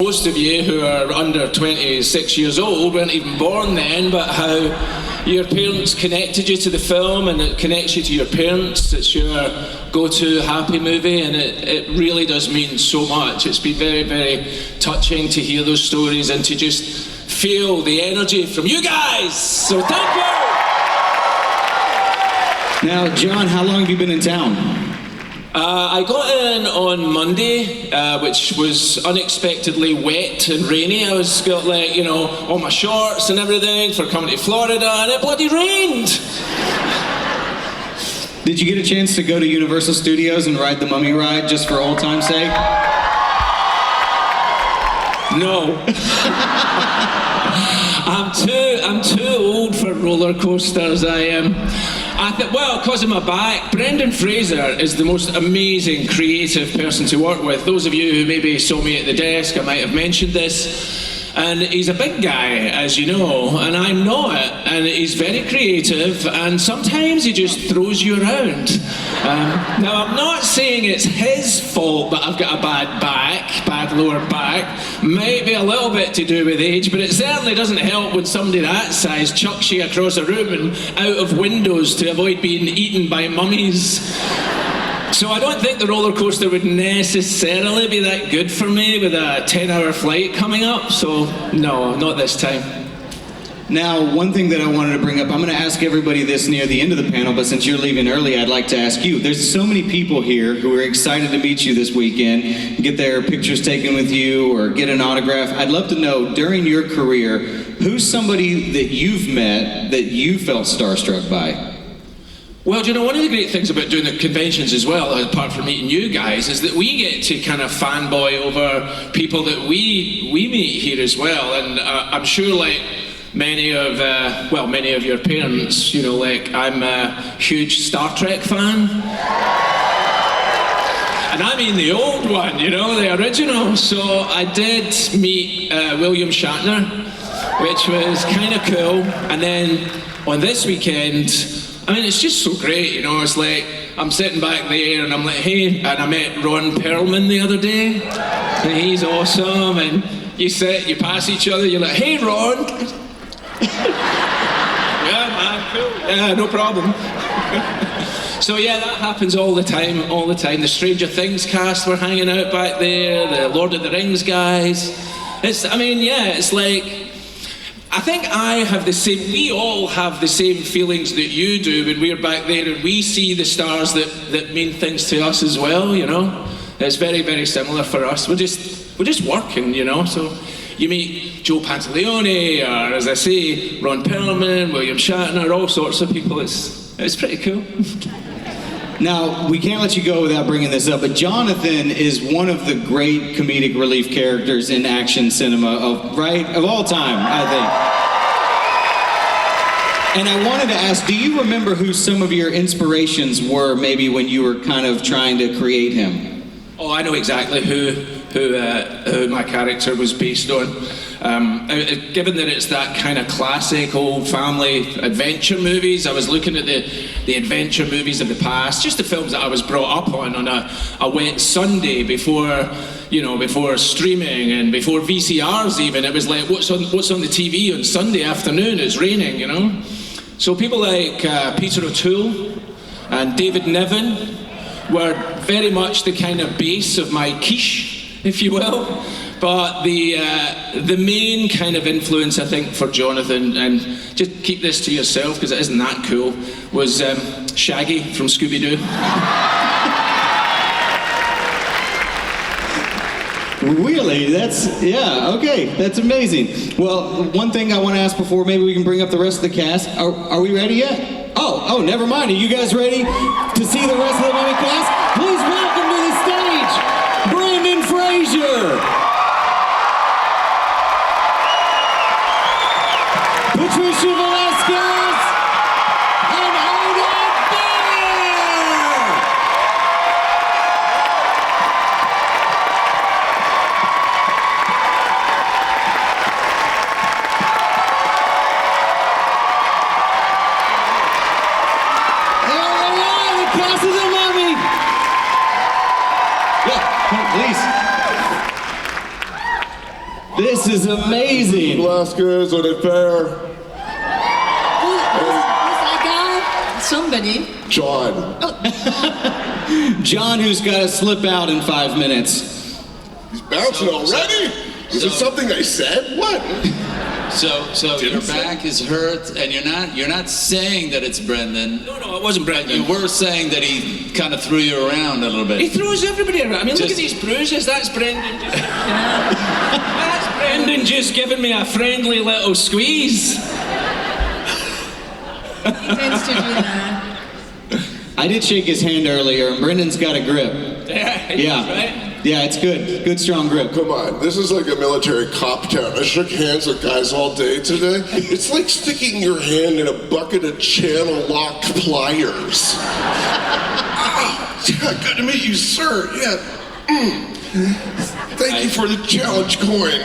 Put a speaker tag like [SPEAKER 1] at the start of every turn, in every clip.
[SPEAKER 1] Most of you who are under 26 years old weren't even born then, but how your parents connected you to the film, and it connects you to your parents. It's your go-to happy movie, and it really does mean so much. It's been very, very touching to hear those stories and to just feel the energy from you guys. So thank you!
[SPEAKER 2] Now, John, how long have you been in town?
[SPEAKER 1] I got in on Monday, which was unexpectedly wet and rainy. I was got like, you know, all my shorts and everything for coming to Florida, and it bloody rained.
[SPEAKER 2] Did you get a chance to go to Universal Studios and ride the Mummy ride just for old time's sake?
[SPEAKER 1] No. I'm too old for roller coasters. Well, because of my back, Brendan Fraser is the most amazing creative person to work with. Those of you who maybe saw me at the desk, I might have mentioned this. And he's a big guy, as you know, and I'm not. And he's very creative, and sometimes he just throws you around. Now, I'm not saying it's his fault that I've got a bad lower back. Might be a little bit to do with age, but it certainly doesn't help when somebody that size chucks you across a room and out of windows to avoid being eaten by mummies. So I don't think the roller coaster would necessarily be that good for me with a 10-hour flight coming up, so no, not this time.
[SPEAKER 2] Now, one thing that I wanted to bring up, I'm going to ask everybody this near the end of the panel, but since you're leaving early, I'd like to ask you. There's so many people here who are excited to meet you this weekend, get their pictures taken with you or get an autograph. I'd love to know, during your career, who's somebody that you've met that you felt starstruck by?
[SPEAKER 1] Well, do you know, one of the great things about doing the conventions as well, apart from meeting you guys, is that we get to kind of fanboy over people that we meet here as well. And I'm sure, like many of your parents, you know, like I'm a huge Star Trek fan. And I mean the old one, you know, the original. So I did meet William Shatner, which was kind of cool. And then on this weekend, I mean, it's just so great, you know. It's like I'm sitting back there and I'm like, hey, and I met Ron Perlman the other day, and he's awesome. And you pass each other, you're like, hey, Ron. Yeah, man, cool. Yeah, no problem. So yeah, that happens all the time. The Stranger Things cast were hanging out back there, the Lord of the Rings guys. It's like, I think we all have the same feelings that you do when we're back there and we see the stars that mean things to us as well, you know? It's very, very similar for us. We're just working, you know? So you meet Joe Pantaleone, or as I say, Ron Perlman, William Shatner, all sorts of people. It's pretty cool.
[SPEAKER 2] Now, we can't let you go without bringing this up, but Jonathan is one of the great comedic relief characters in action cinema of all time, I think. And I wanted to ask, do you remember who some of your inspirations were, maybe when you were kind of trying to create him?
[SPEAKER 1] Oh, I know exactly who my character was based on. Given that it's that kind of classic old family adventure movies, I was looking at the adventure movies of the past, just the films that I was brought up on a wet Sunday before streaming and before VCRs even. It was like, what's on the TV on Sunday afternoon? It's raining, you know? So people like Peter O'Toole and David Niven were very much the kind of base of my quiche, if you will. But the main kind of influence, I think, for Jonathan, and just keep this to yourself because it isn't that cool, was Shaggy from Scooby-Doo.
[SPEAKER 2] Really? That's amazing. Well, one thing I want to ask before maybe we can bring up the rest of the cast. Are we ready yet? Oh, never mind. Are you guys ready to see the rest of the Mummy cast? Please welcome to the stage, Brendan Fraser, Patricia Velasquez, and Oded Fehr! All the cast of the Mummy! Yeah, please. This is amazing.
[SPEAKER 3] Velasquez, Oded Fehr,
[SPEAKER 4] Who's that guy? Somebody.
[SPEAKER 3] John.
[SPEAKER 2] John, who's got to slip out in 5 minutes.
[SPEAKER 3] He's bouncing already? Is it something I said? What?
[SPEAKER 5] So your back is hurt, and you're not saying that it's Brendan.
[SPEAKER 1] No, it wasn't Brendan.
[SPEAKER 5] You were saying that he kind of threw you around a little bit.
[SPEAKER 1] He throws everybody around. I mean, look
[SPEAKER 5] Just-
[SPEAKER 1] at these bruises. That's Brendan. That's Brendan just giving me a friendly little squeeze.
[SPEAKER 4] He tends to do that.
[SPEAKER 2] I did shake his hand earlier, and Brendan's got a grip.
[SPEAKER 1] Yeah. Right?
[SPEAKER 2] Yeah, it's good. Good, strong grip.
[SPEAKER 3] Come on, this is like a military cop town. I shook hands with guys all day today. It's like sticking your hand in a bucket of channel lock pliers. Yeah, good to meet you, sir. Yeah. Thank you for the challenge coin.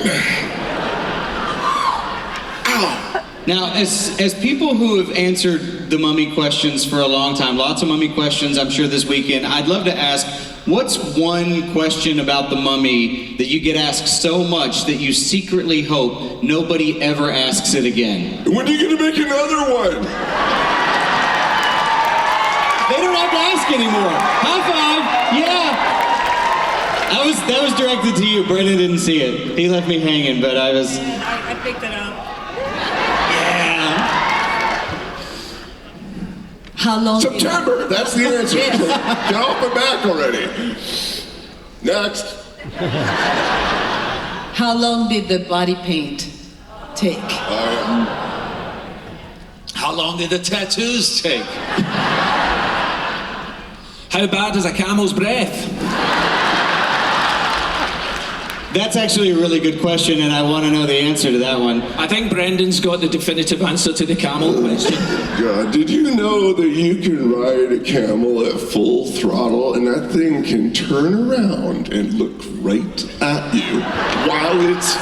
[SPEAKER 3] Ow.
[SPEAKER 2] Now, as people who have answered the mummy questions for a long time, lots of mummy questions, I'm sure, this weekend, I'd love to ask, what's one question about the mummy that you get asked so much that you secretly hope nobody ever asks it again?
[SPEAKER 3] When are you gonna make another one?
[SPEAKER 2] They don't have to ask anymore. High five, yeah. That was directed to you. Brendan didn't see it. He left me hanging, but I
[SPEAKER 4] picked it up. How long?
[SPEAKER 3] September, that's the answer.
[SPEAKER 4] Yes.
[SPEAKER 3] Get off my back already. Next.
[SPEAKER 4] How long did the body paint take?
[SPEAKER 5] How long did the tattoos take?
[SPEAKER 1] How bad is a camel's breath?
[SPEAKER 2] That's actually a really good question, and I want to know the answer to that one.
[SPEAKER 1] I think Brendan's got the definitive answer to the camel question.
[SPEAKER 3] God, did you know that you can ride a camel at full throttle and that thing can turn around and look right at you while it's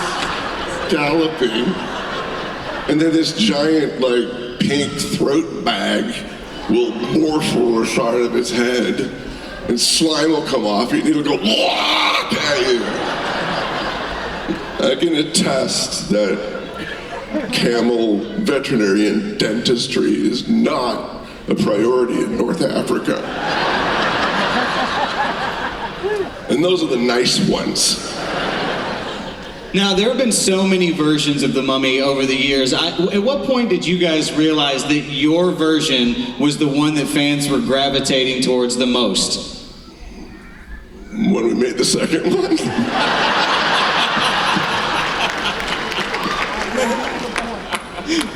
[SPEAKER 3] galloping? And then this giant, like, pink throat bag will morph over the side of its head and slime will come off it and it'll go whack at you. I can attest that camel veterinarian dentistry is not a priority in North Africa. And those are the nice ones.
[SPEAKER 2] Now, there have been so many versions of the mummy over the years. At what point did you guys realize that your version was the one that fans were gravitating towards the most?
[SPEAKER 3] When we made the second one.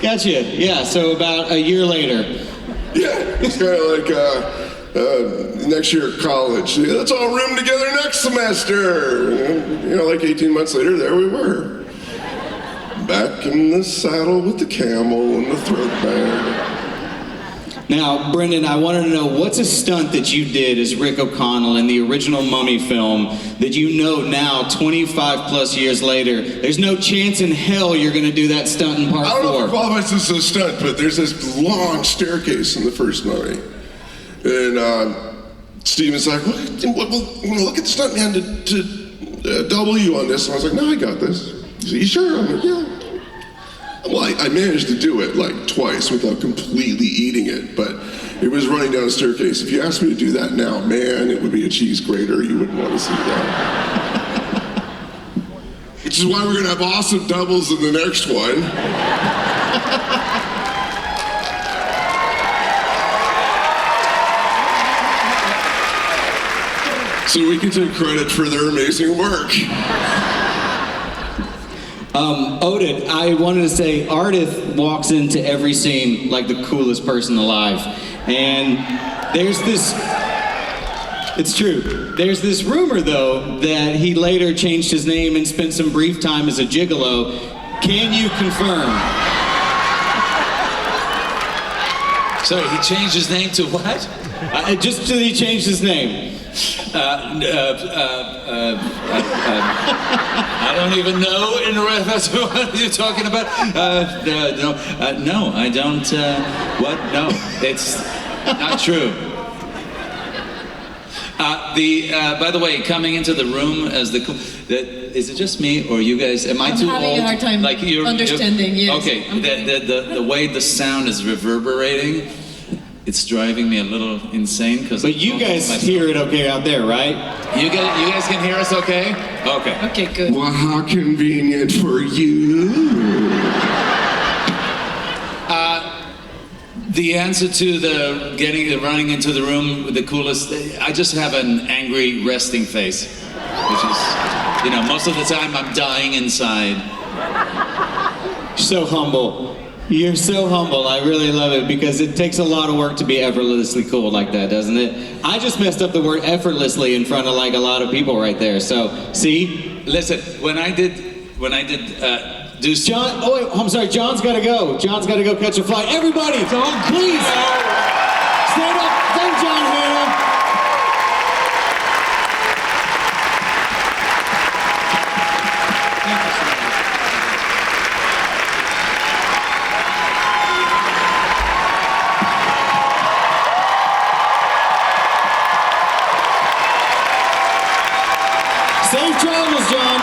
[SPEAKER 2] Gotcha. Yeah, so about a year later.
[SPEAKER 3] Yeah, it's kind of like next year at college. Yeah, let's all room together next semester. You know, like 18 months later, there we were. Back in the saddle with the camel and the throat bag.
[SPEAKER 2] Now, Brendan, I wanted to know, what's a stunt that you did as Rick O'Connell in the original Mummy film that you know now, 25 plus years later, there's no chance in hell you're going to do that stunt in part
[SPEAKER 3] I don't know if it
[SPEAKER 2] 4?
[SPEAKER 3] qualifies as a stunt, but there's this long staircase in the first Mummy. And Steven's like, well, look at the stunt man to double you on this. And I was like, no, I got this. He said, you sure? I'm like, yeah. Well, I managed to do it like twice without completely eating it, but it was running down a staircase. If you asked me to do that now, man, it would be a cheese grater. You wouldn't want to see that. Which is why we're gonna have awesome doubles in the next one. So we can take credit for their amazing work.
[SPEAKER 2] Oded, I wanted to say, Ardith walks into every scene like the coolest person alive. And there's this, it's true. There's this rumor, though, that he later changed his name and spent some brief time as a gigolo. Can you confirm?
[SPEAKER 5] Sorry, he changed his name to what?
[SPEAKER 2] Just that he changed his name.
[SPEAKER 5] I don't even know in the rest what you're talking about. No, I don't. What? No, it's not true. By the way, coming into the room as is it just me or you guys? Am I
[SPEAKER 4] I'm
[SPEAKER 5] too
[SPEAKER 4] having
[SPEAKER 5] old?
[SPEAKER 4] a hard time understanding, yes.
[SPEAKER 5] Okay,
[SPEAKER 4] I'm
[SPEAKER 5] the way the sound is reverberating, it's driving me a little insane.
[SPEAKER 2] But you guys hear it okay out there, right?
[SPEAKER 5] You guys can hear us okay? Okay.
[SPEAKER 4] Okay, good.
[SPEAKER 3] Well, how convenient for you.
[SPEAKER 5] The answer to the running into the room with the coolest, I just have an angry resting face, which is, most of the time I'm dying inside.
[SPEAKER 2] So humble. You're so humble. I really love it because it takes a lot of work to be effortlessly cool like that, doesn't it? I just messed up the word effortlessly in front of like a lot of people right there. So, see?
[SPEAKER 5] Listen, when I did do
[SPEAKER 2] John, oh wait, I'm sorry, John's gotta go. John's gotta go catch a flight. Everybody, please, stand up. Thank John Hannah. Safe travels, John.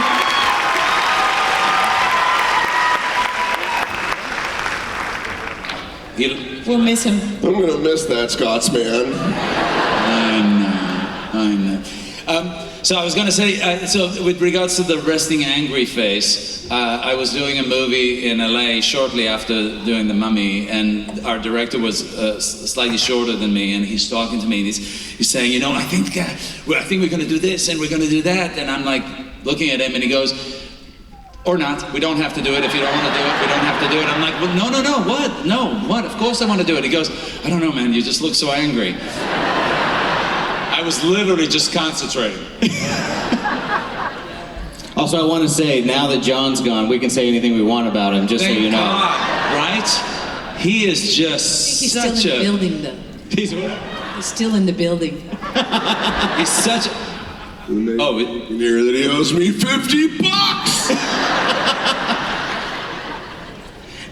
[SPEAKER 4] We'll miss him.
[SPEAKER 3] I'm gonna miss that Scotsman.
[SPEAKER 5] I know. So I was going to say, so with regards to the resting angry face, I was doing a movie in LA shortly after doing The Mummy, and our director was slightly shorter than me, and he's talking to me, and he's saying, I think we're going to do this, and we're going to do that, and I'm like looking at him, and he goes, or not, we don't have to do it. If you don't want to do it, we don't have to do it. I'm like, well, no, what? No, what? Of course I want to do it. He goes, I don't know, man, you just look so angry. I was literally just concentrating.
[SPEAKER 2] Also, I want to say, now that John's gone, we can say anything we want about him, just
[SPEAKER 5] Thank
[SPEAKER 2] so you know.
[SPEAKER 5] God, right? He is just
[SPEAKER 4] He's
[SPEAKER 5] such
[SPEAKER 4] still in the
[SPEAKER 5] a...
[SPEAKER 4] building, though. He's still in the building.
[SPEAKER 5] He's such a... Oh,
[SPEAKER 3] You hear that he owes me $50?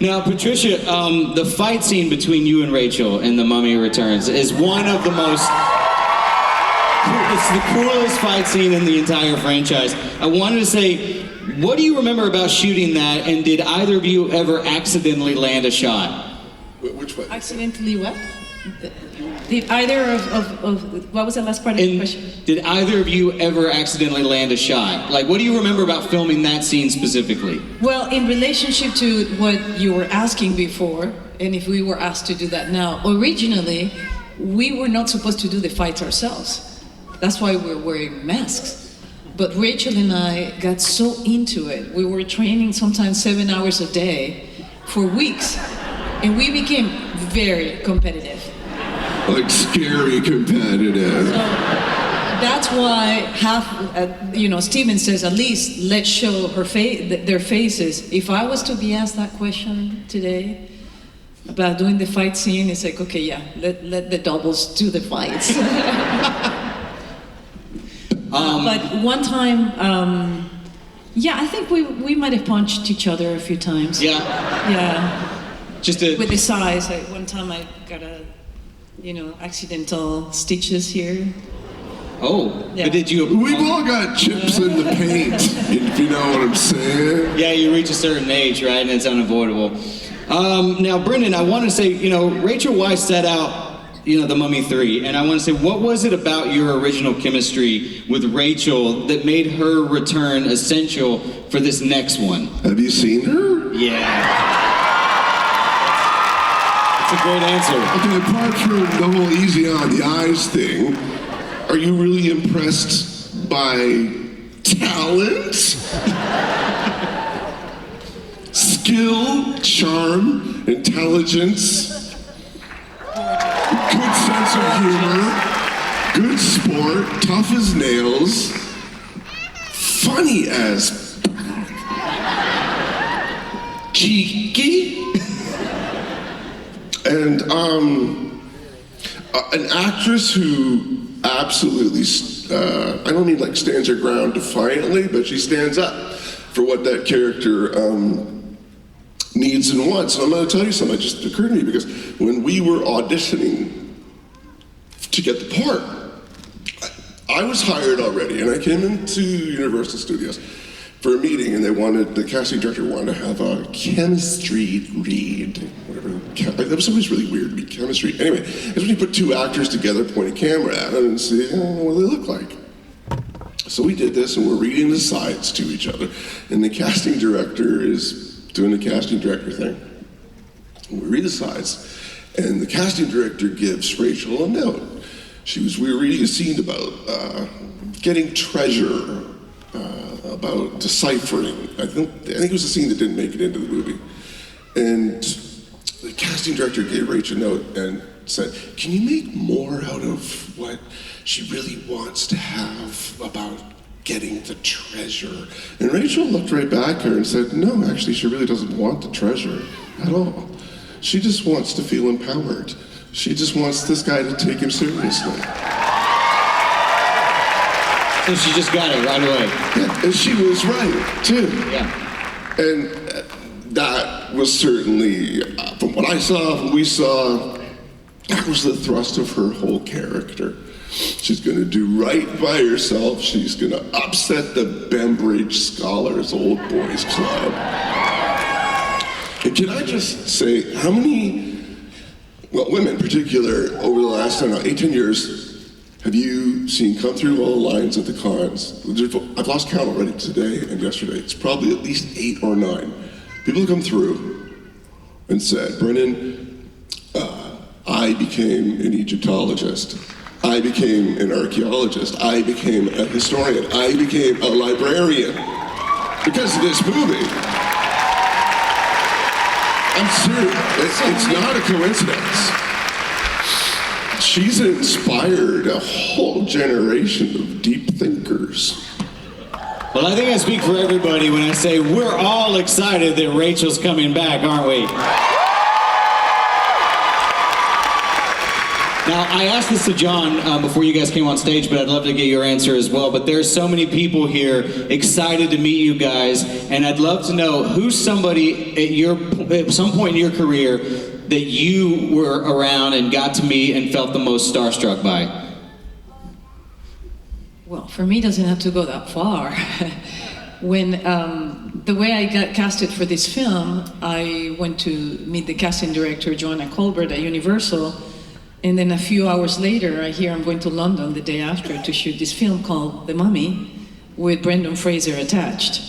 [SPEAKER 2] Now, Patricia, the fight scene between you and Rachel in The Mummy Returns is one of the most... It's the coolest fight scene in the entire franchise. I wanted to say, what do you remember about shooting that, and did either of you ever accidentally land a shot?
[SPEAKER 3] Which way?
[SPEAKER 4] Accidentally what? Did either of what was the last part of the question?
[SPEAKER 2] Did either of you ever accidentally land a shot? Like, what do you remember about filming that scene specifically?
[SPEAKER 4] Well, in relationship to what you were asking before, and if we were asked to do that now, originally, we were not supposed to do the fights ourselves. That's why we're wearing masks. But Rachel and I got so into it. We were training sometimes 7 hours a day for weeks, and we became very competitive.
[SPEAKER 3] Like scary competitive.
[SPEAKER 4] So that's why Steven says, at least let's show their faces. If I was to be asked that question today about doing the fight scene, it's like, okay, yeah, let the doubles do the fights. But one time, I think we might have punched each other a few times.
[SPEAKER 2] Yeah.
[SPEAKER 4] Yeah. With the size, one time I got accidental stitches here.
[SPEAKER 2] Oh,
[SPEAKER 4] Yeah.
[SPEAKER 2] but did you...
[SPEAKER 3] We've all got chips in the paint, if you know what I'm saying.
[SPEAKER 2] Yeah, you reach a certain age, right, and it's unavoidable. Now, Brendan, I want to say, Rachel Weisz set out, The Mummy 3, and I want to say, what was it about your original chemistry with Rachel that made her return essential for this next one?
[SPEAKER 3] Have you seen her?
[SPEAKER 2] Yeah. That's a great answer.
[SPEAKER 3] Okay, apart from the whole easy on the eyes thing, are you really impressed by talent? Skill, charm, intelligence, good sense of humor, good sport, tough as nails, funny as cheeky, and an actress who absolutely, I don't mean like stands her ground defiantly, but she stands up for what that character needs and wants. And I'm going to tell you something that just occurred to me, because when we were auditioning to get the part, I was hired already, and I came into Universal Studios for a meeting, and the casting director wanted to have a chemistry read, whatever. That was always really weird to be chemistry. Anyway, it's when you put two actors together, point a camera at them, and see what they look like. So we did this, and we're reading the sides to each other, and the casting director is doing the casting director thing. And we read the sides, and the casting director gives Rachel a note. We were reading a scene about getting treasure, about deciphering. I think it was a scene that didn't make it into the movie. And the casting director gave Rachel a note and said, "Can you make more out of what she really wants to have about getting the treasure?" And Rachel looked right back at her and said, "No, actually, she really doesn't want the treasure at all. She just wants to feel empowered. She just wants this guy to take him seriously."
[SPEAKER 2] So she just got it right away.
[SPEAKER 3] Yeah, and she was right, too.
[SPEAKER 2] Yeah.
[SPEAKER 3] And that was certainly, from what I saw, from what we saw, that was the thrust of her whole character. She's going to do right by herself. She's going to upset the Bembridge Scholars Old Boys Club. And can I just say, how many, women in particular, over the last, 8-10 years, have you seen come through all the lines at the cons? I've lost count already today and yesterday. It's probably at least 8 or 9. People have come through and said, "Brendan, I became an Egyptologist. I became an archaeologist. I became a historian. I became a librarian because of this movie." I'm serious. It's not a coincidence. She's inspired a whole generation of deep thinkers.
[SPEAKER 2] Well, I think I speak for everybody when I say we're all excited that Rachel's coming back, aren't we? Now, I asked this to John before you guys came on stage, but I'd love to get your answer as well. But there's so many people here excited to meet you guys, and I'd love to know who's somebody at some point in your career that you were around and got to meet and felt the most starstruck by.
[SPEAKER 4] Well, for me, it doesn't have to go that far. When the way I got casted for this film, I went to meet the casting director, Joanna Colbert, at Universal, and then a few hours later, I hear I'm going to London the day after to shoot this film called The Mummy, with Brendan Fraser attached.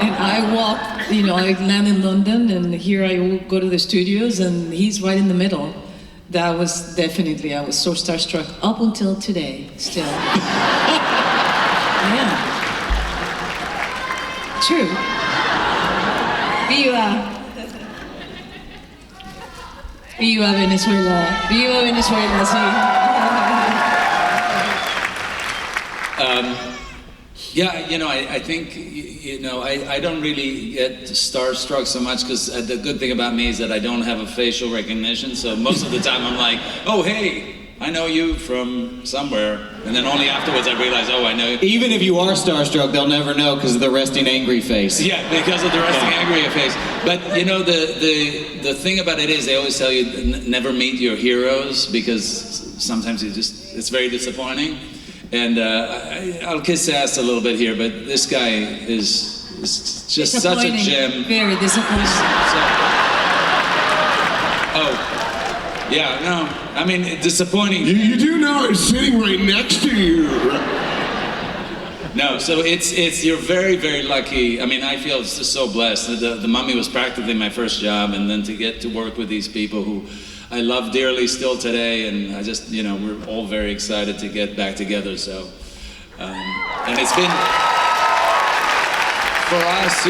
[SPEAKER 4] And I walked, I land in London, and here I go to the studios, and he's right in the middle. That was definitely, I was so starstruck up until today, still. Yeah. True. Viva Venezuela. Viva Venezuela, sí.
[SPEAKER 5] Yeah, I think, I don't really get starstruck so much because the good thing about me is that I don't have a facial recognition. So most of the time I'm like, "Oh, hey, I know you from somewhere." And then only afterwards I realize, "Oh, I know you."
[SPEAKER 2] Even if you are starstruck, they'll never know because of the resting angry face.
[SPEAKER 5] Yeah, because of the resting angry face. But, the thing about it is they always tell you never meet your heroes because sometimes it's very disappointing. And I'll kiss ass a little bit here, but this guy is just such a gem.
[SPEAKER 4] Very disappointing.
[SPEAKER 5] Disappointing.
[SPEAKER 3] You do know I'm sitting right next to you.
[SPEAKER 5] No, so you're very, very lucky. I feel just so blessed. The Mummy was practically my first job, and then to get to work with these people who I love dearly still today, and I just, we're all very excited to get back together, so. And it's been, for us,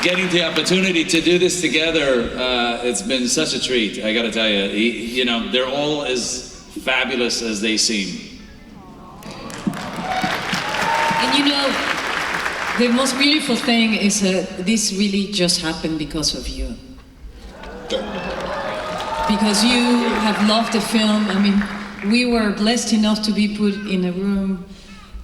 [SPEAKER 5] getting the opportunity to do this together, it's been such a treat, I gotta tell you. They're all as fabulous as they seem.
[SPEAKER 4] And the most beautiful thing is that this really just happened because of you. Because you have loved the film. We were blessed enough to be put in a room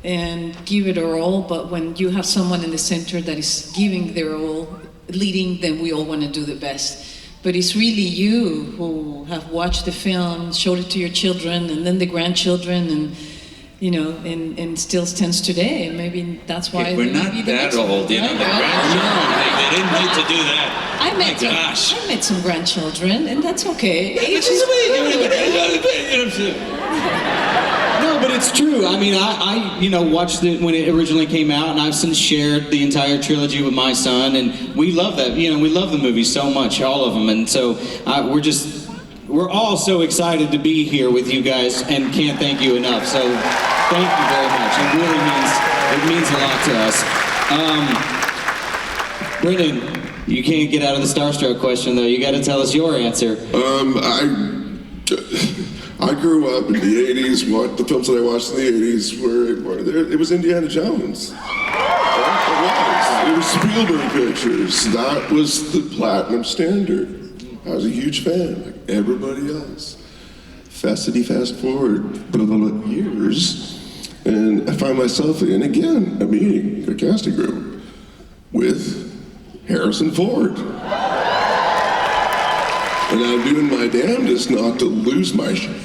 [SPEAKER 4] and give it our all, but when you have someone in the center that is giving their all, leading, then we all want to do the best. but it's really you who have watched the film, showed it to your children, and then the grandchildren, and and still stands today. And maybe that's why
[SPEAKER 5] We're not
[SPEAKER 4] maybe the
[SPEAKER 5] that
[SPEAKER 4] next one,
[SPEAKER 5] old, you know.
[SPEAKER 4] right?
[SPEAKER 5] The grandchildren, they didn't need to do that.
[SPEAKER 4] I met
[SPEAKER 5] My gosh.
[SPEAKER 4] I met some grandchildren, and that's okay. Age is
[SPEAKER 2] No, but it's true. I mean, I watched it when it originally came out, and I've since shared the entire trilogy with my son, and we love that. We love the movie so much, all of them, and so we're all so excited to be here with you guys, and can't thank you enough. So thank you very much. It really means a lot to us. Brendan, you can't get out of the starstruck question though. You got to tell us your answer.
[SPEAKER 3] I grew up in the 80s. The films that I watched in the 80s it was Indiana Jones. It was Spielberg pictures. That was the platinum standard. I was a huge fan, like everybody else. Fast forward years, and I find myself in again a meeting, a casting group with Harrison Ford. And I'm doing my damnedest not to lose my shit.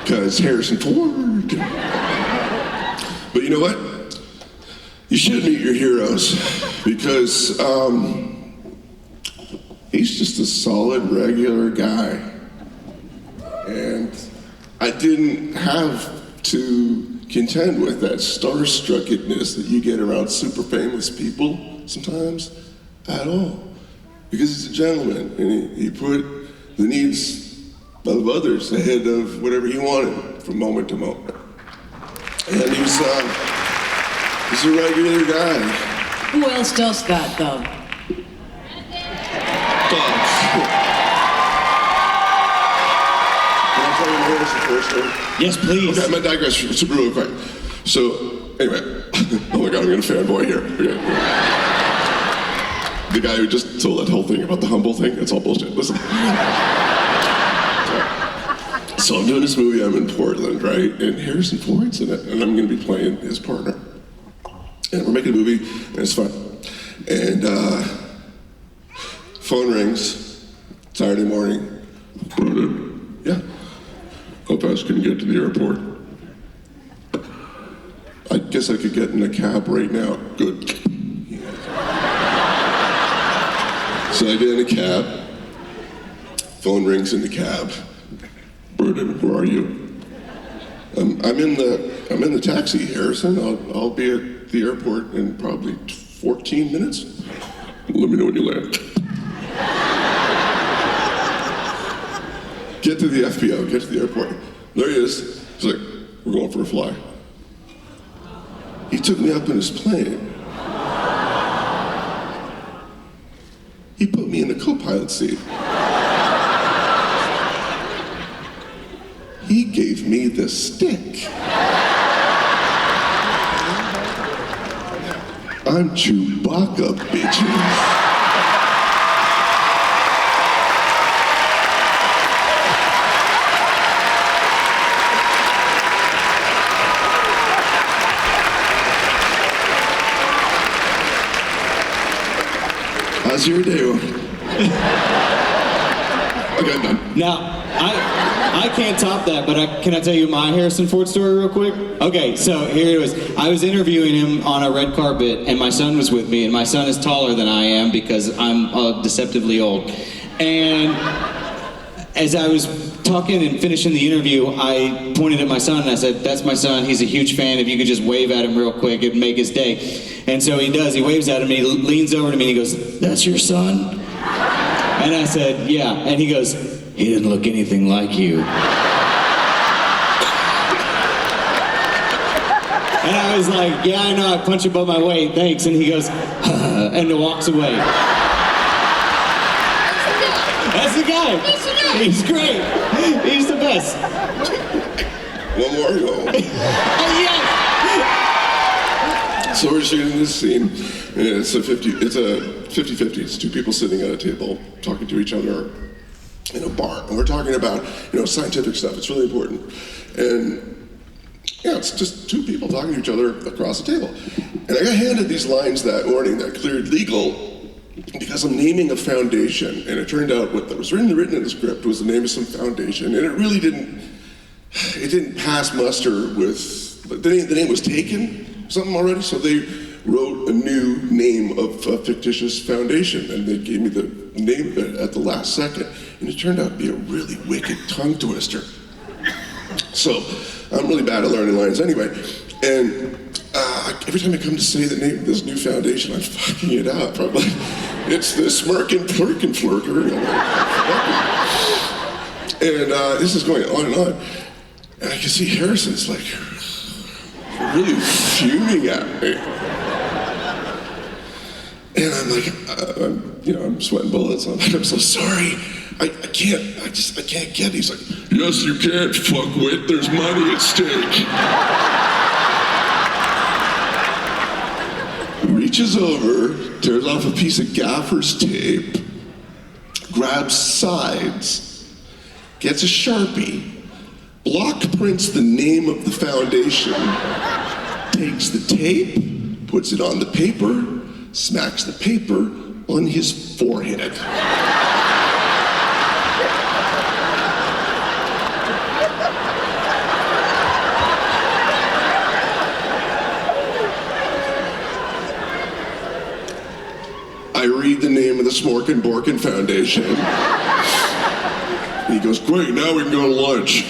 [SPEAKER 3] Because Harrison Ford. But you know what? You should meet your heroes. Because he's just a solid, regular guy. And I didn't have to contend with that starstruckedness that you get around super famous people sometimes at all. Because he's a gentleman, and he put the needs of others ahead of whatever he wanted from moment to moment. And he's a regular guy.
[SPEAKER 4] Who else does that, though?
[SPEAKER 3] Can I tell you Harrison first thing?
[SPEAKER 2] Yes, please.
[SPEAKER 3] Okay, I'm gonna digress super real quick. So, anyway, oh my God, I'm gonna fanboy here. Okay. The guy who just told that whole thing about the humble thing, it's all bullshit. Listen. So I'm doing this movie, I'm in Portland, right? And Harrison Ford's in it, and I'm gonna be playing his partner. And we're making a movie, and it's fun. And phone rings, Saturday morning. Brendan, yeah. How fast can you get to the airport? I guess I could get in a cab right now. Good. So I get in a cab. Phone rings in the cab. Brendan, where are you? I'm in the taxi, Harrison. I'll be at the airport in probably 14 minutes. Let me know when you land. Get to the FBO, get to the airport. There he is. He's like, we're going for a fly. He took me up in his plane. He put me in the co-pilot seat. He gave me the stick. I'm Chewbacca, bitches. How's your day? Okay, I'm done.
[SPEAKER 2] Now, I can't top that, but can I tell you my Harrison Ford story real quick? Okay, so here it was. I was interviewing him on a red carpet, and my son was with me, and my son is taller than I am because I'm deceptively old. And as I was talking and finishing the interview, I pointed at my son and I said, that's my son, he's a huge fan, if you could just wave at him real quick, it'd make his day. And so he does, he waves at him and he leans over to me and he goes, that's your son? And I said, yeah. And he goes, he didn't look anything like you. And I was like, yeah, I know, I punch above my weight, thanks. And he goes, and walks away. That's the guy. He's great. He's the best.
[SPEAKER 3] One more go.
[SPEAKER 2] Yes.
[SPEAKER 3] So we're shooting this scene, and it's a 50-50. It's two people sitting at a table talking to each other in a bar, and we're talking about scientific stuff. It's really important, and yeah, it's just two people talking to each other across the table. And I got handed these lines that morning that cleared legal, because I'm naming a foundation, and it turned out what was written in the script was the name of some foundation, and it really didn't pass muster with, but the name was taken, something already, so they wrote a new name of a fictitious foundation, and they gave me the name of it at the last second, and it turned out to be a really wicked tongue twister. So, I'm really bad at learning lines anyway, and every time I come to say the name of this new foundation, I'm fucking it up. I'm like, it's the Smirkin' Plurkin' Flurker. And this is going on and on. And I can see Harrison's like really fuming at me. And I'm like, I'm sweating bullets. I'm like, I'm so sorry. I can't get it. He's like, yes, you can't, fuckwit. There's money at stake. Reaches over, tears off a piece of gaffer's tape, grabs sides, gets a Sharpie, block prints the name of the foundation, takes the tape, puts it on the paper, smacks the paper on his forehead. I read the name of the Smorkin' Borkin Foundation. And he goes, great, now we can go to lunch.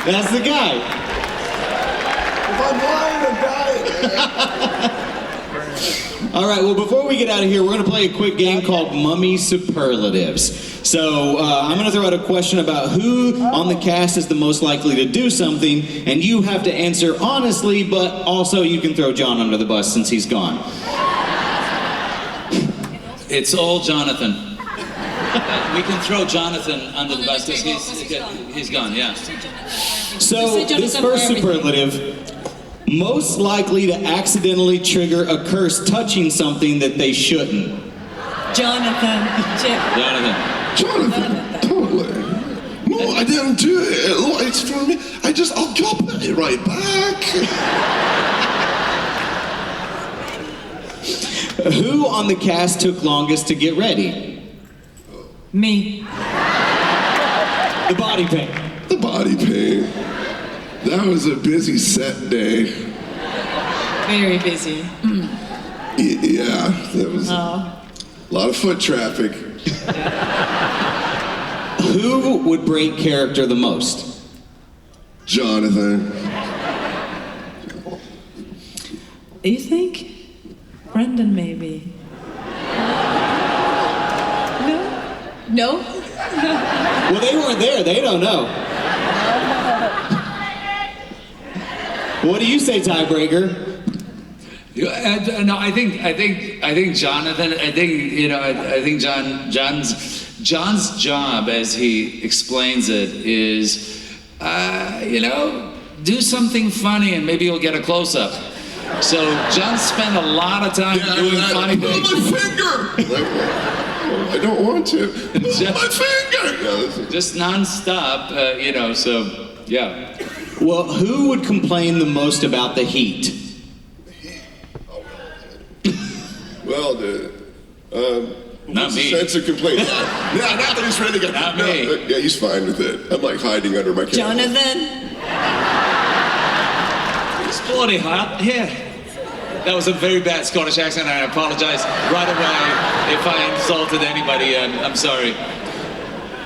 [SPEAKER 2] That's the guy.
[SPEAKER 3] If I'm lying, I'm dying.
[SPEAKER 2] All right, well, before we get out of here, we're going to play a quick game called Mummy Superlatives. So I'm going to throw out a question about who on the cast is the most likely to do something, and you have to answer honestly, but also you can throw John under the bus since he's gone.
[SPEAKER 5] It's all Jonathan. We can throw Jonathan under the bus because he's gone, yeah.
[SPEAKER 2] So this first superlative, most likely to accidentally trigger a curse touching something that they shouldn't.
[SPEAKER 4] Jonathan.
[SPEAKER 3] Jonathan, totally. No, I didn't do it. It's for me. I'll drop it right back.
[SPEAKER 2] Who on the cast took longest to get ready?
[SPEAKER 4] Me.
[SPEAKER 2] The body paint.
[SPEAKER 3] The body paint. That was a busy set day.
[SPEAKER 4] Very busy.
[SPEAKER 3] Yeah, that was a lot of foot traffic.
[SPEAKER 2] Who would break character the most?
[SPEAKER 3] Jonathan.
[SPEAKER 4] You think? Brendan, maybe. No?
[SPEAKER 2] Well, they weren't there. They don't know. What do you say, tiebreaker?
[SPEAKER 5] No, I think Jonathan. I think John's job, as he explains it, is do something funny and maybe you'll get a close-up. So John spent a lot of time doing funny things.
[SPEAKER 3] Move my finger! I don't want to. Move my finger!
[SPEAKER 5] Just non-stop, so, yeah.
[SPEAKER 2] Well, who would complain the most about the heat?
[SPEAKER 3] Well, dude.
[SPEAKER 5] Not me.
[SPEAKER 3] Sense of complaint. Yeah, not that he's ready to go.
[SPEAKER 5] Not me.
[SPEAKER 3] Yeah, he's fine with it. I'm like hiding under my camera.
[SPEAKER 4] Jonathan?
[SPEAKER 5] It's bloody hot here. That was a very bad Scottish accent, and I apologize right away if I insulted anybody. I'm sorry.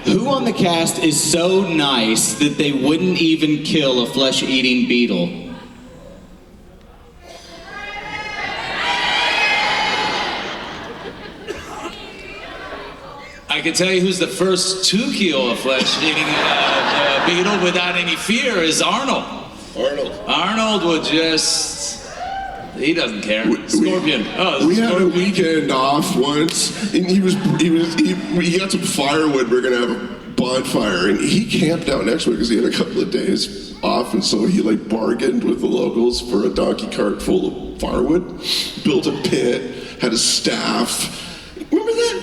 [SPEAKER 2] Who on the cast is so nice that they wouldn't even kill a flesh-eating beetle?
[SPEAKER 5] I can tell you who's the first to kill a flesh-eating beetle without any fear is Arnold. Arnold would he doesn't care. Scorpion.
[SPEAKER 3] We had a weekend off once, and he got some firewood. We're gonna have a bonfire, and he camped out next week because he had a couple of days off, and so he bargained with the locals for a donkey cart full of firewood, built a pit, had a staff. Remember that?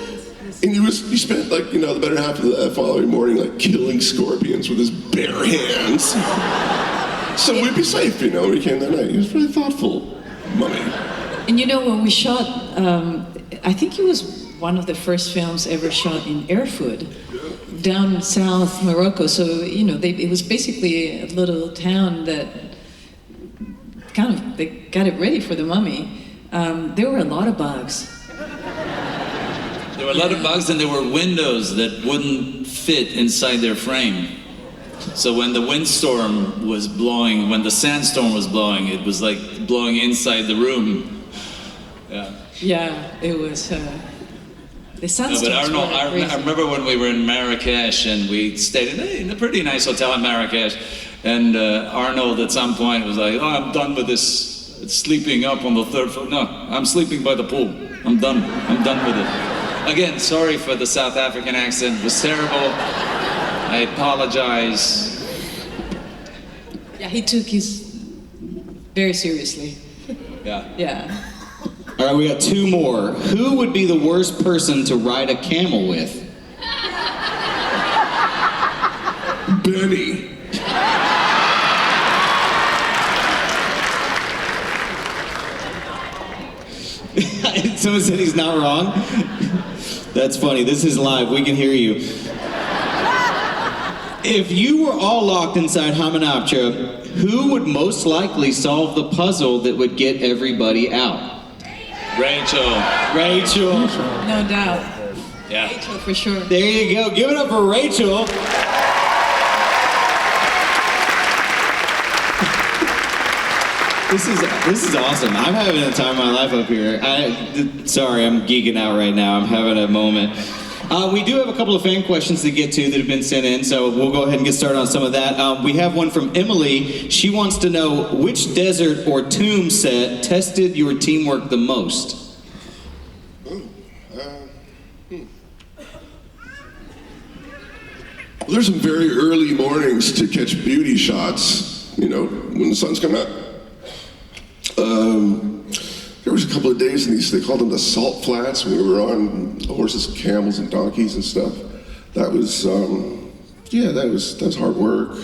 [SPEAKER 3] And he spent the better half of the following morning killing scorpions with his bare hands. So we'd be safe, when he came that night. He was really thoughtful, Mummy.
[SPEAKER 4] And you know, when we shot, I think it was one of the first films ever shot in Erfurt, down south Morocco. So, you know, it was basically a little town that they got it ready for the mummy. There were a lot of bugs.
[SPEAKER 5] There were a lot of bugs, and there were windows that wouldn't fit inside their frame. So when the windstorm was blowing, when the sandstorm was blowing, it was like blowing inside the room. Yeah.
[SPEAKER 4] Yeah, it was. The
[SPEAKER 5] No,
[SPEAKER 4] sandstorms
[SPEAKER 5] but Arnold,
[SPEAKER 4] were
[SPEAKER 5] I
[SPEAKER 4] crazy.
[SPEAKER 5] remember when we were in Marrakesh and we stayed in a pretty nice hotel in Marrakesh, and Arnold at some point was like, "Oh, I'm done with this sleeping up on the third floor. No, I'm sleeping by the pool. I'm done with it." Again, sorry for the South African accent. It was terrible. I apologize.
[SPEAKER 4] Yeah, he took his very seriously.
[SPEAKER 5] Yeah.
[SPEAKER 4] Yeah.
[SPEAKER 2] All right, we got two more. Who would be the worst person to ride a camel with?
[SPEAKER 3] Benny.
[SPEAKER 2] Someone said he's not wrong. That's funny. This is live. We can hear you. If you were all locked inside Hamanoptera, who would most likely solve the puzzle that would get everybody out?
[SPEAKER 5] Rachel.
[SPEAKER 2] Rachel.
[SPEAKER 4] No doubt.
[SPEAKER 5] Yeah.
[SPEAKER 4] Rachel, for sure.
[SPEAKER 2] There you go. Give it up for Rachel. This is awesome. I'm having a time of my life up here. Sorry, I'm geeking out right now. I'm having a moment. We do have a couple of fan questions to get to that have been sent in, so we'll go ahead and get started on some of that. We have one from Emily. She wants to know which desert or tomb set tested your teamwork the most.
[SPEAKER 3] Well, there's some very early mornings to catch beauty shots, you know, when the sun's coming up. There was a couple of days in these, they called them the salt flats, when we were on horses, camels, and donkeys and stuff. That was, that was hard work.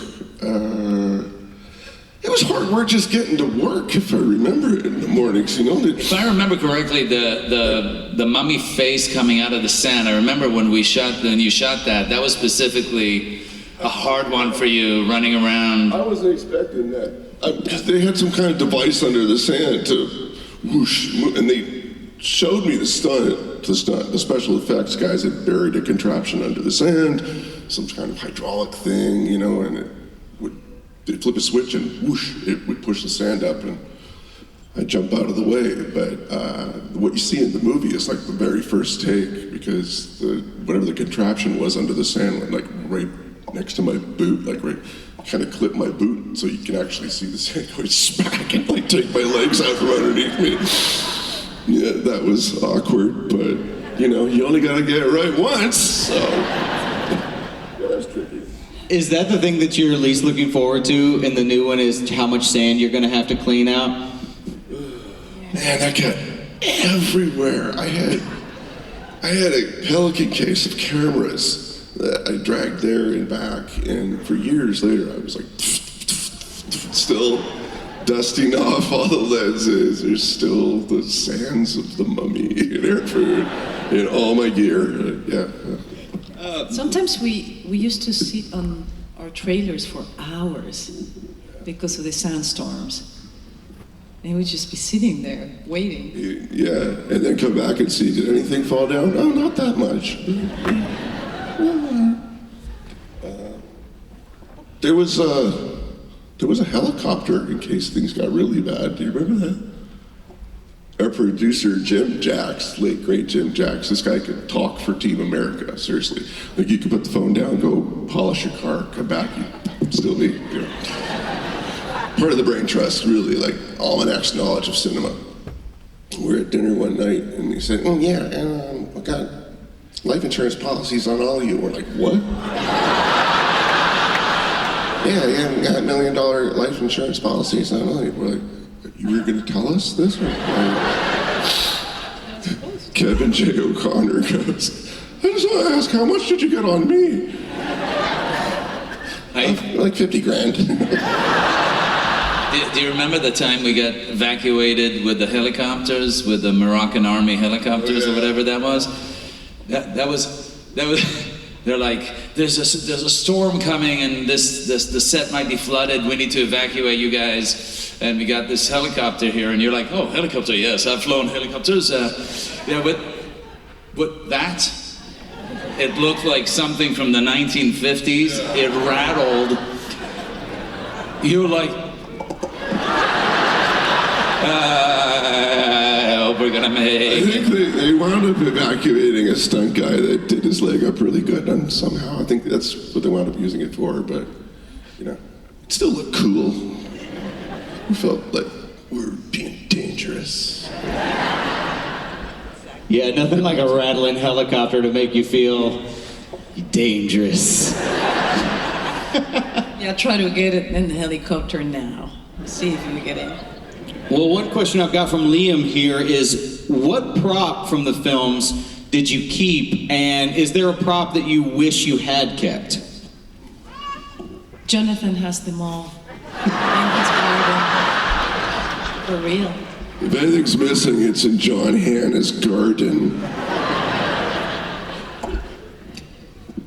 [SPEAKER 3] It was hard work just getting to work, if I remember it, in the mornings, you know.
[SPEAKER 5] If I remember correctly, the mummy face coming out of the sand, I remember when you shot that was specifically a hard one for you, running around.
[SPEAKER 3] I wasn't expecting that. Because they had some kind of device under the sand to whoosh, and they showed me the special effects guys had buried a contraption under the sand, some kind of hydraulic thing, you know, and they'd flip a switch and whoosh, it would push the sand up, and I'd jump out of the way. But what you see in the movie is like the very first take, because whatever the contraption was under the sand went like right next to my boot, like right, kind of clip my boot so you can actually see the sand go smack and like take my legs out from underneath me. Yeah, that was awkward, but you know, you only gotta get it right once, so yeah, that's tricky.
[SPEAKER 2] Is that the thing that you're least looking forward to in the new one, is how much sand you're gonna have to clean out?
[SPEAKER 3] Man, that got everywhere. I had a Pelican case of cameras that I dragged there and back, and for years later I was like still dusting off all the lenses. There's still the sands of the mummy in Erfurt in all my gear.
[SPEAKER 4] Sometimes we used to sit on our trailers for hours because of the sandstorms. And we'd just be sitting there, waiting.
[SPEAKER 3] Yeah, and then come back and see, did anything fall down? Oh, not that much. There was a helicopter in case things got really bad. Do you remember that? Our producer, Jim Jacks, late great Jim Jacks, this guy could talk for Team America, seriously. Like, you could put the phone down, go polish your car, come back, you'd still be, you know, part of the brain trust, really, like almanacs knowledge of cinema. We were at dinner one night, and he said, "Oh yeah, and we got life insurance policies on all of you." We're like, "What?" Yeah, we got $1 million life insurance policies on all of you. We're like, "You were going to tell us this?" Kevin J. O'Connor goes, "I just want to ask, how much did you get on me?" Like 50 grand.
[SPEAKER 5] Do you remember the time we got evacuated with the helicopters, with the Moroccan army helicopters or whatever that was? That was. They're like, there's a storm coming and the set might be flooded. We need to evacuate you guys, and we got this helicopter here. And you're like, oh, helicopter, yes, I've flown helicopters. But that, it looked like something from the 1950s. It rattled. You were like, I hope we're gonna make
[SPEAKER 3] I think they wound up evacuating a stunt guy that did his leg up really good, and somehow I think that's what they wound up using it for. But it still looked cool. We felt like we were being dangerous.
[SPEAKER 2] Yeah, nothing like a rattling helicopter to make you feel dangerous.
[SPEAKER 4] Yeah, try to get it in the helicopter now. See if you get in.
[SPEAKER 2] Well, one question I've got from Liam here is, what prop from the films did you keep, and is there a prop that you wish you had kept?
[SPEAKER 4] Jonathan has them all in his garden. For real.
[SPEAKER 3] If anything's missing, it's in John Hanna's garden.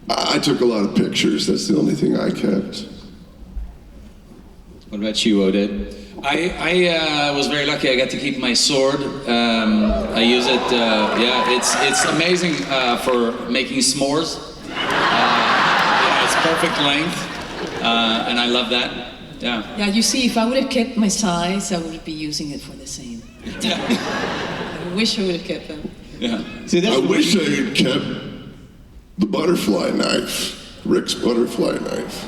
[SPEAKER 3] I took a lot of pictures. That's the only thing I kept.
[SPEAKER 2] What about you, Oded?
[SPEAKER 5] I was very lucky. I got to keep my sword. I use it. It's amazing for making s'mores. It's perfect length, and I love that. Yeah.
[SPEAKER 4] Yeah, you see, if I would have kept my size, I would be using it for the same.
[SPEAKER 5] Yeah.
[SPEAKER 4] I wish I would have kept them.
[SPEAKER 5] Yeah.
[SPEAKER 2] See,
[SPEAKER 3] I wish I had kept the butterfly knife, Rick's butterfly knife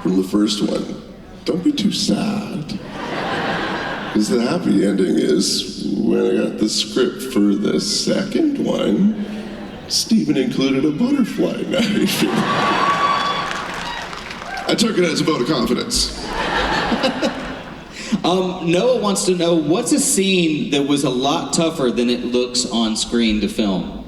[SPEAKER 3] from the first one. Don't be too sad. Because the happy ending is when I got the script for the second one, Steven included a butterfly knife. I took it as a vote of confidence.
[SPEAKER 2] Noah wants to know, what's a scene that was a lot tougher than it looks on screen to film?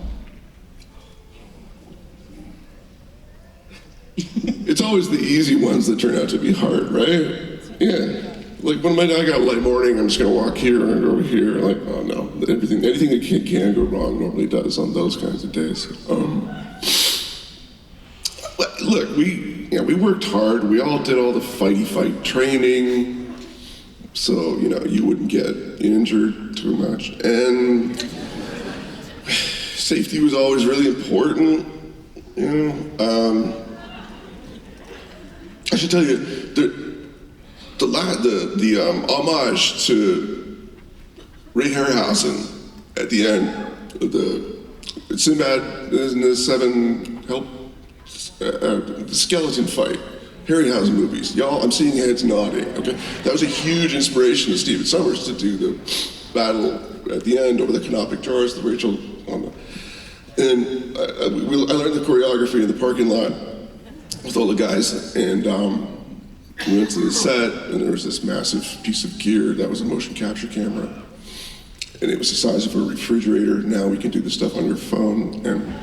[SPEAKER 3] It's always the easy ones that turn out to be hard, right? Yeah. Like when I got light morning, I'm just gonna walk here and go over here. Like, oh no, anything that can go wrong normally does on those kinds of days. Look, we worked hard. We all did all the fight training, so you wouldn't get injured too much. And safety was always really important. I should tell you the homage to Ray Harryhausen at the end of the Sinbad in the the skeleton fight, Harryhausen movies. Y'all, I'm seeing heads nodding. Okay, that was a huge inspiration to Stephen Sommers to do the battle at the end over the canopic jars, the Rachel. And I learned the choreography in the parking lot with all the guys, and we went to the set, and there was this massive piece of gear that was a motion capture camera, and it was the size of a refrigerator. Now we can do the stuff on your phone, and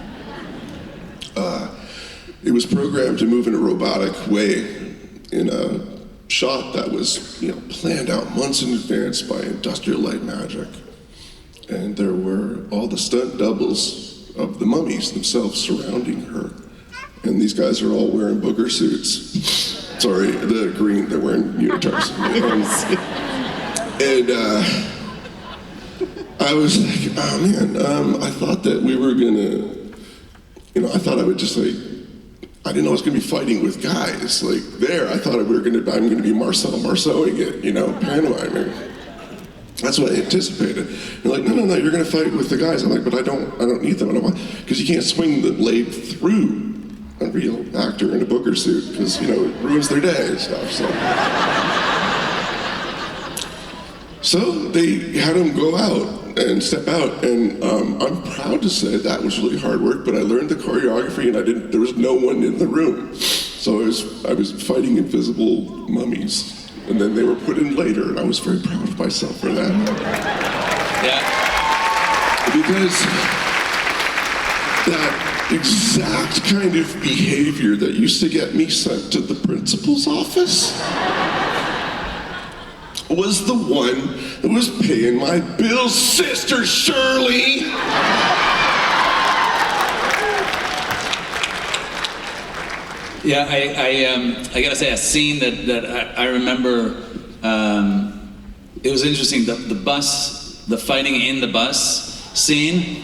[SPEAKER 3] it was programmed to move in a robotic way in a shot that was planned out months in advance by industrial light magic, and there were all the stunt doubles of the mummies themselves surrounding her. And these guys are all wearing booger suits. Sorry, the green, they're wearing unitards. And I was like, oh man, I thought that we were gonna, I thought I would just I didn't know I was gonna be fighting with guys. Like there, I thought I'm gonna be Marceauing it, pantomiming. That's what I anticipated. They're like, no, you're gonna fight with the guys. I'm like, but I don't need them. Because you can't swing the blade through a real actor in a booger suit, because it ruins their day and stuff. So they had him go out and step out, and I'm proud to say that was really hard work. But I learned the choreography, and there was no one in the room, so I was fighting invisible mummies, and then they were put in later, and I was very proud of myself for that.
[SPEAKER 5] Yeah.
[SPEAKER 3] Because that exact kind of behavior that used to get me sent to the principal's office was the one that was paying my bills, Sister Shirley.
[SPEAKER 5] Yeah, I gotta say, a scene that I remember, it was interesting, the fighting in the bus scene.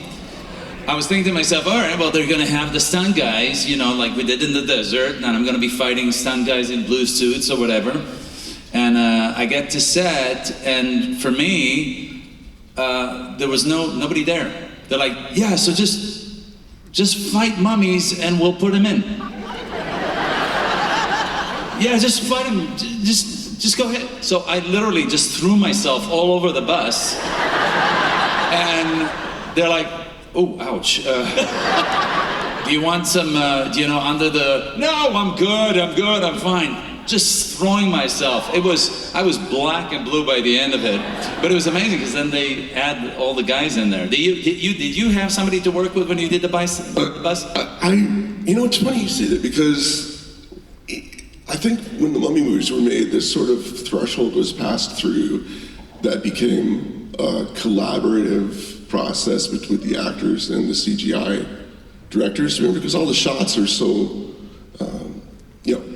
[SPEAKER 5] I was thinking to myself, all right, well, they're gonna have the stunt guys, you know, like we did in the desert, and I'm gonna be fighting stunt guys in blue suits or whatever. And I get to set, and for me, there was nobody there. They're like, yeah, so just fight mummies and we'll put them in. Yeah, just fight them, just go ahead. So I literally just threw myself all over the bus, and they're like, oh, ouch. Do you want some, under the, no, I'm good, I'm fine. Just throwing myself. I was black and blue by the end of it. But it was amazing because then they add all the guys in there. Did you have somebody to work with when you did the bus?
[SPEAKER 3] It's funny you say that because I think when the Mummy movies were made, this sort of threshold was passed through that became a collaborative process between the actors and the CGI directors. Remember, because all the shots are so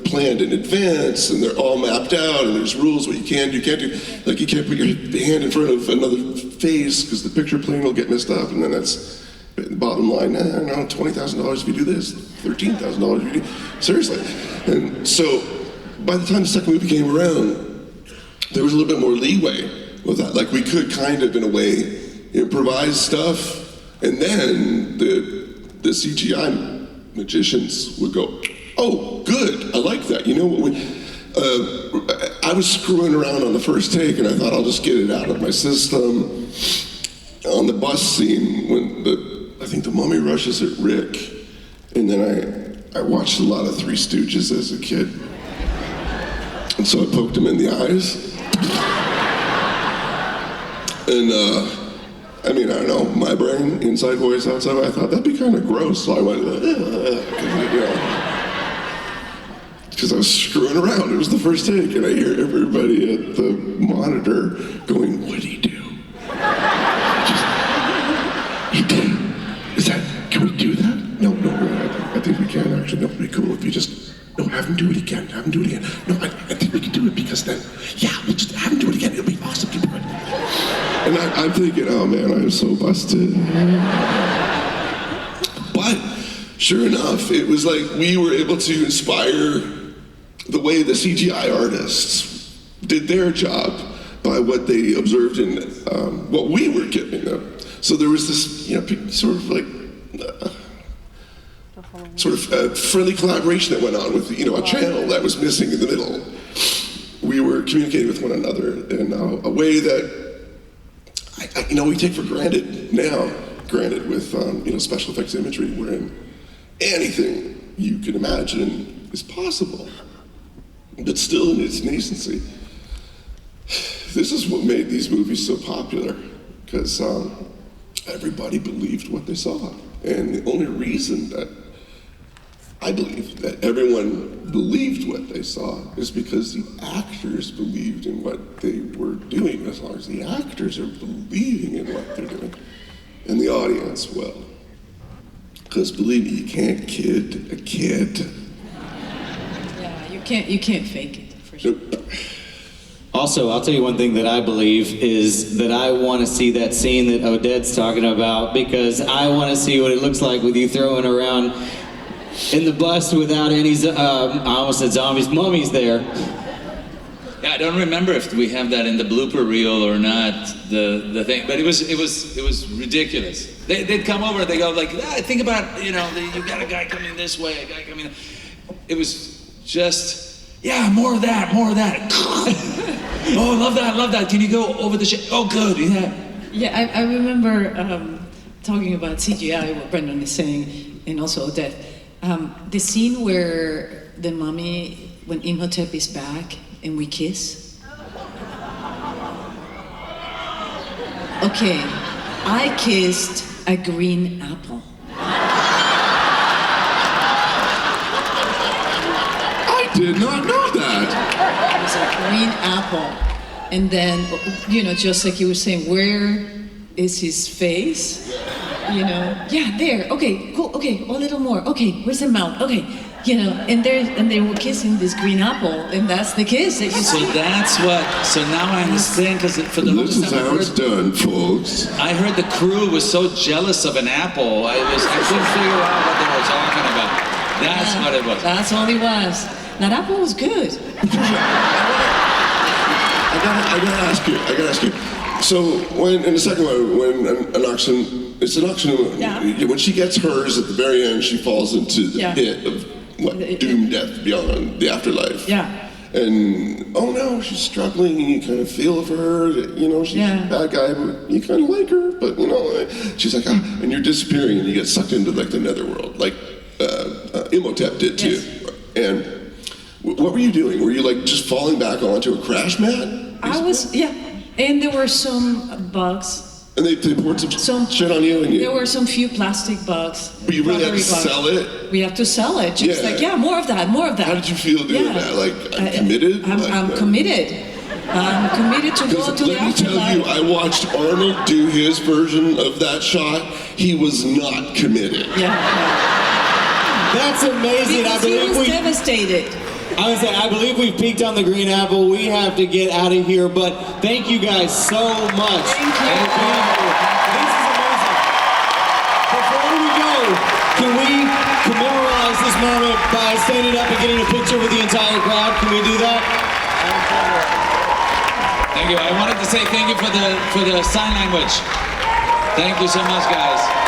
[SPEAKER 3] planned in advance, and they're all mapped out, and there's rules what you can do, can't do. Like you can't put your hand in front of another face because the picture plane will get messed up, and then that's the bottom line. No, $20,000 if you do this, $13,000 if you do. Seriously. And so by the time the second movie came around, there was a little bit more leeway with that. Like we could kind of, in a way, improvise stuff, and then the CGI magicians would go, oh, good, I like that. You know what I was screwing around on the first take, and I thought I'll just get it out of my system. On the bus scene, when I think the mummy rushes at Rick, and then I watched a lot of Three Stooges as a kid, and so I poked him in the eyes. And I don't know, my brain, inside voice, outside, I thought that'd be kind of gross, so I went, because I was screwing around. It was the first take, and I hear everybody at the monitor going, what'd he do? He did. Can we do that? No, I think we can actually. No, it'd be cool if you just, have him do it again, No, I think we can do it because then, we'll just have him do it again. It'll be awesome. And I'm thinking, oh man, I'm so busted. But sure enough, it was like we were able to inspire the way the CGI artists did their job by what they observed in what we were giving them. So there was this, sort of like, friendly collaboration that went on with, a channel that was missing in the middle. We were communicating with one another in a way that, we take for granted now. Granted, with special effects imagery, wherein anything you can imagine is possible, but still in its nascency. This is what made these movies so popular, because everybody believed what they saw, and the only reason that I believe that everyone believed what they saw is because the actors believed in what they were doing. As long as the actors are believing in what they're doing, and the audience will. Because believe me, you can't kid a kid.
[SPEAKER 4] Yeah, you can't fake it, for sure.
[SPEAKER 3] Nope.
[SPEAKER 2] Also, I'll tell you one thing that I believe is that I want to see that scene that Oded's talking about, because I want to see what it looks like with you throwing around in the bus without any, I almost said zombies, mummies there.
[SPEAKER 5] Yeah, I don't remember if we have that in the blooper reel or not, the thing, but it was ridiculous. They'd come over, they go like, think about, you got a guy coming this way, a guy coming, it was just, more of that. Oh, love that, can you go over the shit? Oh, good, yeah.
[SPEAKER 4] Yeah, I remember talking about CGI, what Brendan is saying, and also Oded. The scene where the mummy, when Imhotep is back and we kiss. Okay, I kissed a green apple.
[SPEAKER 3] I did not know that.
[SPEAKER 4] It was a green apple. And then, just like you were saying, where is his face? Yeah, there. Okay, cool. Okay, a little more. Okay, where's the mouth? Okay, and they were kissing this green apple, and that's the kiss that you
[SPEAKER 5] So
[SPEAKER 4] see.
[SPEAKER 5] that's what. So now I understand because for the longest
[SPEAKER 3] This is
[SPEAKER 5] time
[SPEAKER 3] how it's done, folks.
[SPEAKER 5] I heard the crew was so jealous of an apple. I couldn't figure out what they were talking about. That's what it was.
[SPEAKER 4] That's all it was. That apple was good.
[SPEAKER 3] I gotta ask you. So when in the second one, when an auction, it's an auction.
[SPEAKER 4] Yeah.
[SPEAKER 3] When she gets hers at the very end, she falls into the
[SPEAKER 4] Yeah.
[SPEAKER 3] pit of doom, death beyond the afterlife.
[SPEAKER 4] Yeah.
[SPEAKER 3] And oh no, she's struggling, and you kind of feel for her. She's
[SPEAKER 4] Yeah.
[SPEAKER 3] a bad guy, but you kind of like her. But she's like, and you're disappearing, and you get sucked into like the netherworld, like Imhotep did too.
[SPEAKER 4] Yes.
[SPEAKER 3] And what were you doing? Were you like just falling back onto a crash mat?
[SPEAKER 4] I was, yeah. And there were some bugs.
[SPEAKER 3] And they poured some shit on you, and
[SPEAKER 4] There were some few plastic bugs.
[SPEAKER 3] But you really had to
[SPEAKER 4] rubbery bugs.
[SPEAKER 3] sell it?
[SPEAKER 4] We have to sell it. Just more of that, more of that.
[SPEAKER 3] How did you feel doing that? Like, I'm committed?
[SPEAKER 4] I'm committed. I'm committed to go to the
[SPEAKER 3] Let me tell you,
[SPEAKER 4] afterlife.
[SPEAKER 3] I watched Arnold do his version of that shot. He was not committed.
[SPEAKER 4] Yeah.
[SPEAKER 6] That's amazing.
[SPEAKER 4] Because he was devastated.
[SPEAKER 6] I was saying, I believe we've peaked on the green apple. We have to get out of here, but thank you guys so much.
[SPEAKER 4] Thank you.
[SPEAKER 6] This is amazing. Before we go, can we commemorate this moment by standing up and getting a picture with the entire crowd? Can we do that?
[SPEAKER 5] Thank you. I wanted to say thank you for the sign language. Thank you so much, guys.